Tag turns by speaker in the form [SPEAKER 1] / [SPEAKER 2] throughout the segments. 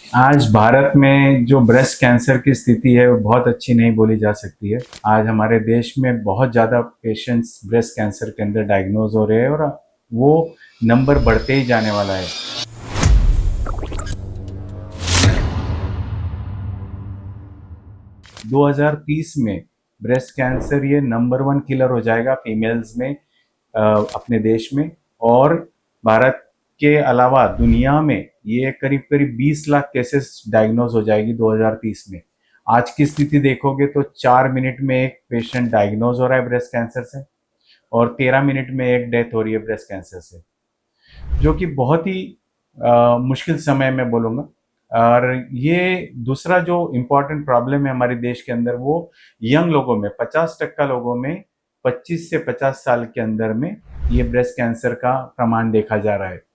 [SPEAKER 1] आज भारत में जो ब्रेस्ट कैंसर की स्थिति है वो बहुत अच्छी नहीं बोली जा सकती है। आज हमारे देश में बहुत ज़्यादा पेशेंट्स ब्रेस्ट कैंसर के अंदर डायग्नोज हो रहे हैं और वो नंबर बढ़ते ही जाने वाला है। 2030 में ब्रेस्ट कैंसर ये नंबर वन किलर हो जाएगा फीमेल्स में, अपने देश में। और भारत के अलावा दुनिया में ये करीब करीब 20 लाख केसेस डायग्नोज हो जाएगी 2030 में। आज की स्थिति देखोगे तो 4 मिनट में एक पेशेंट डायग्नोज हो रहा है ब्रेस्ट कैंसर से, और 13 मिनट में एक डेथ हो रही है ब्रेस्ट कैंसर से, जो कि बहुत ही मुश्किल समय में बोलूँगा। और ये दूसरा जो इम्पोर्टेंट प्रॉब्लम है हमारे देश के अंदर, वो यंग लोगों में 50% लोगों में 25 से 50 साल के अंदर में ये ब्रेस्ट कैंसर का प्रमाण देखा जा रहा है।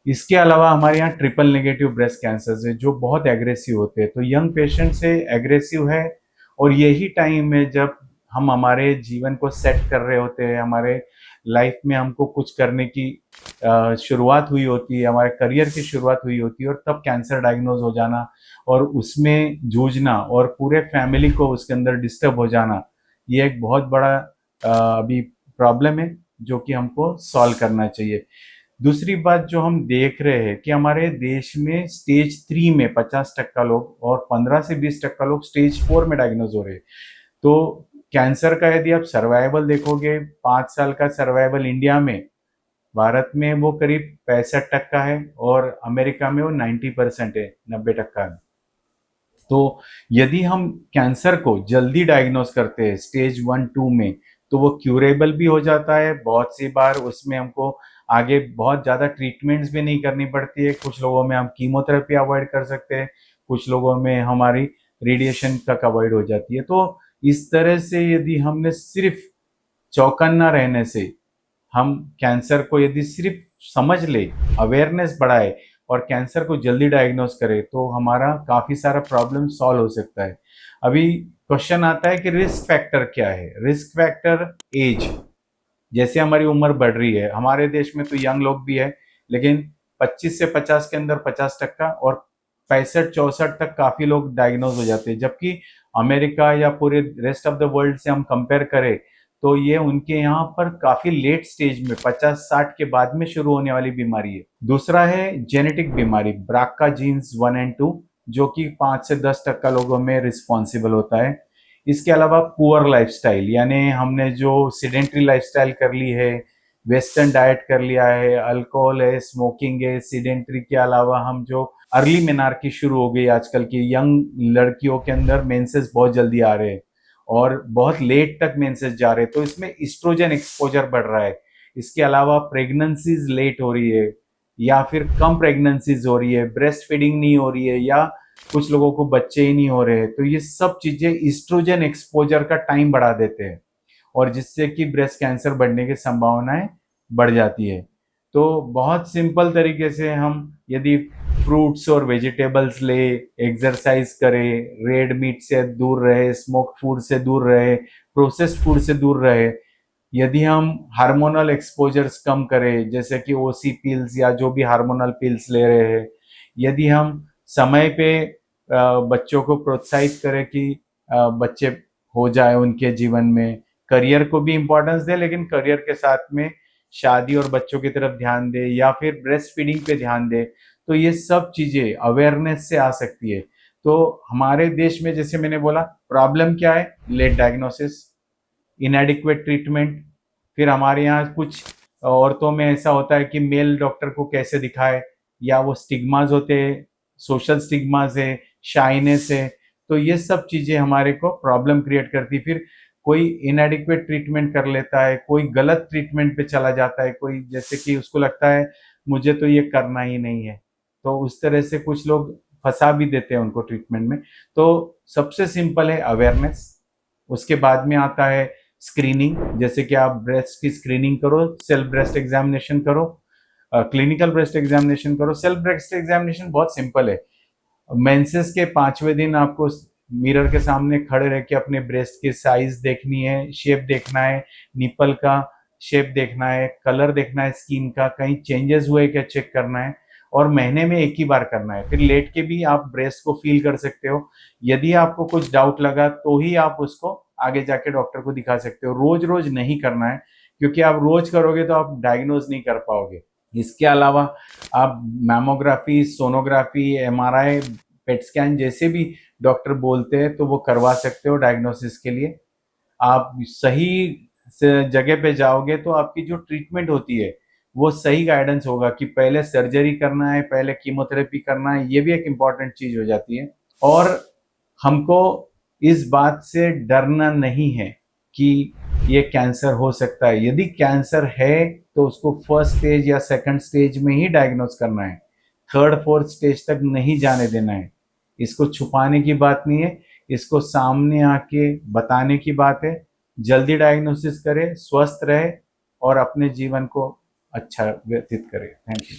[SPEAKER 1] इसके अलावा हमारे यहाँ ट्रिपल नेगेटिव ब्रेस्ट कैंसर है जो बहुत एग्रेसिव होते हैं। तो यंग पेशेंट से एग्रेसिव है, और यही टाइम है जब हम हमारे जीवन को सेट कर रहे होते हैं, हमारे लाइफ में हमको कुछ करने की शुरुआत हुई होती है, हमारे करियर की शुरुआत हुई होती है, और तब कैंसर डायग्नोज हो जाना और उसमें जूझना और पूरे फैमिली को उसके अंदर डिस्टर्ब हो जाना, ये एक बहुत बड़ा अभी प्रॉब्लम है जो कि हमको सॉल्व करना चाहिए। दूसरी बात जो हम देख रहे हैं कि हमारे देश में स्टेज 3 में 50% लोग और 15 से 20% लोग स्टेज 4 में डायग्नोज हो रहे हैं। तो कैंसर का यदि आप सर्वाइवल देखोगे, 5 साल का सर्वाइवल इंडिया में, भारत में वो करीब 65% है, और अमेरिका में वो 90% है, 90%। तो यदि हम कैंसर को जल्दी डायग्नोज करते हैं स्टेज 1 2 में, तो वो क्यूरेबल भी हो जाता है। बहुत सी बार उसमें हमको आगे बहुत ज़्यादा ट्रीटमेंट्स भी नहीं करनी पड़ती है। कुछ लोगों में हम कीमोथेरेपी अवॉइड कर सकते हैं, कुछ लोगों में हमारी रेडिएशन तक अवॉइड हो जाती है। तो इस तरह से यदि हमने सिर्फ चौकन्ना रहने से, हम कैंसर को यदि सिर्फ समझ ले, अवेयरनेस बढ़ाए और कैंसर को जल्दी डायग्नोस करे, तो हमारा काफ़ी सारा प्रॉब्लम सॉल्व हो सकता है। अभी क्वेश्चन आता है कि रिस्क फैक्टर क्या है। रिस्क फैक्टर एज, जैसे हमारी उम्र बढ़ रही है, हमारे देश में तो यंग लोग भी है, लेकिन 25 से 50 के अंदर 50%, और 65 64 तक काफ़ी लोग डायग्नोज हो जाते हैं। जबकि अमेरिका या पूरे रेस्ट ऑफ द वर्ल्ड से हम कंपेयर करें तो ये उनके यहाँ पर काफ़ी लेट स्टेज में 50 60 के बाद में शुरू होने वाली बीमारी है। दूसरा है जेनेटिक बीमारी, ब्राका जीन्स 1 और 2, जो कि 5 से 10% लोगों में रिस्पॉन्सिबल होता है। इसके अलावा पुअर लाइफस्टाइल, यानी हमने जो सीडेंट्री लाइफस्टाइल कर ली है, वेस्टर्न डाइट कर लिया है, अल्कोहल है, स्मोकिंग है, सीडेंट्री के अलावा हम जो अर्ली मेनार्की शुरू हो गई आजकल की यंग लड़कियों के अंदर, मेंसेस बहुत जल्दी आ रहे हैं और बहुत लेट तक मेंसेस जा रहे हैं, तो इसमें इस्ट्रोजन एक्सपोजर बढ़ रहा है। इसके अलावा प्रेगनेंसीज लेट हो रही है, या फिर कम प्रेगनेंसीज हो रही है, ब्रेस्ट फीडिंग नहीं हो रही है, या कुछ लोगों को बच्चे ही नहीं हो रहे हैं। तो ये सब चीजें इस्ट्रोजन एक्सपोजर का टाइम बढ़ा देते हैं, और जिससे कि ब्रेस्ट कैंसर बढ़ने की संभावनाएं बढ़ जाती है। तो बहुत सिंपल तरीके से हम यदि फ्रूट्स और वेजिटेबल्स ले, एक्सरसाइज करे, रेड मीट से दूर रहे, स्मोक फूड से दूर रहे, प्रोसेस्ड फूड से दूर रहे, यदि हम हार्मोनल एक्सपोजर्स कम करें, जैसे कि ओसी पिल्स या जो भी हार्मोनल पिल्स ले रहे हैं, यदि हम समय पे बच्चों को प्रोत्साहित करें कि बच्चे हो जाए उनके जीवन में, करियर को भी इम्पोर्टेंस दे, लेकिन करियर के साथ में शादी और बच्चों की तरफ ध्यान दे, या फिर ब्रेस्ट फीडिंग पे ध्यान दे, तो ये सब चीजें अवेयरनेस से आ सकती है। तो हमारे देश में जैसे मैंने बोला, प्रॉब्लम क्या है? Late diagnosis, inadequate treatment. फिर हमारे यहाँ कुछ औरतों में ऐसा होता है कि मेल डॉक्टर को कैसे दिखाए, या वो स्टिग्माज होते हैं, सोशल स्टिग्माज है, शाइनेस है। तो ये सब चीजें हमारे को प्रॉब्लम क्रिएट करती। फिर कोई इनएडिक्वेट ट्रीटमेंट कर लेता है, कोई गलत ट्रीटमेंट पे चला जाता है, कोई जैसे कि उसको लगता है मुझे तो ये करना ही नहीं है, तो उस तरह से कुछ लोग फंसा भी देते हैं उनको ट्रीटमेंट में। तो सबसे सिंपल है अवेयरनेस। उसके बाद में आता है स्क्रीनिंग, जैसे कि आप ब्रेस्ट की स्क्रीनिंग करो, सेल्फ ब्रेस्ट एग्जामिनेशन करो, क्लिनिकल ब्रेस्ट एग्जामिनेशन करो। सेल्फ ब्रेस्ट एग्जामिनेशन बहुत सिंपल है। मेंसेस के 5वें दिन आपको मिरर के सामने खड़े रह के अपने ब्रेस्ट की साइज देखनी है, शेप देखना है, निपल का शेप देखना है, कलर देखना है, स्किन का कहीं चेंजेस हुए क्या चेक करना है। और महीने में एक ही बार करना है। फिर लेट के भी आप ब्रेस्ट को फील कर सकते हो। यदि आपको कुछ डाउट लगा तो ही आप उसको आगे जाके डॉक्टर को दिखा सकते हो, रोज रोज नहीं करना है, क्योंकि आप रोज करोगे तो आप डायग्नोज नहीं कर पाओगे। इसके अलावा आप mammography, sonography, MRI, PET scan जैसे भी डॉक्टर बोलते हैं तो वो करवा सकते हो डायग्नोसिस के लिए। आप सही जगह पे जाओगे तो आपकी जो ट्रीटमेंट होती है वो सही गाइडेंस होगा कि पहले सर्जरी करना है, पहले कीमोथेरेपी करना है, ये भी एक इम्पॉर्टेंट चीज हो जाती है। और हमको इस बात से डरना नहीं है कि ये कैंसर हो सकता है। यदि कैंसर है तो उसको फर्स्ट स्टेज या सेकंड स्टेज में ही डायग्नोस करना है, थर्ड फोर्थ स्टेज तक नहीं जाने देना है। इसको छुपाने की बात नहीं है, इसको सामने आके बताने की बात है। जल्दी डायग्नोसिस करे, स्वस्थ रहे और अपने जीवन को अच्छा व्यतीत करे। Thank you.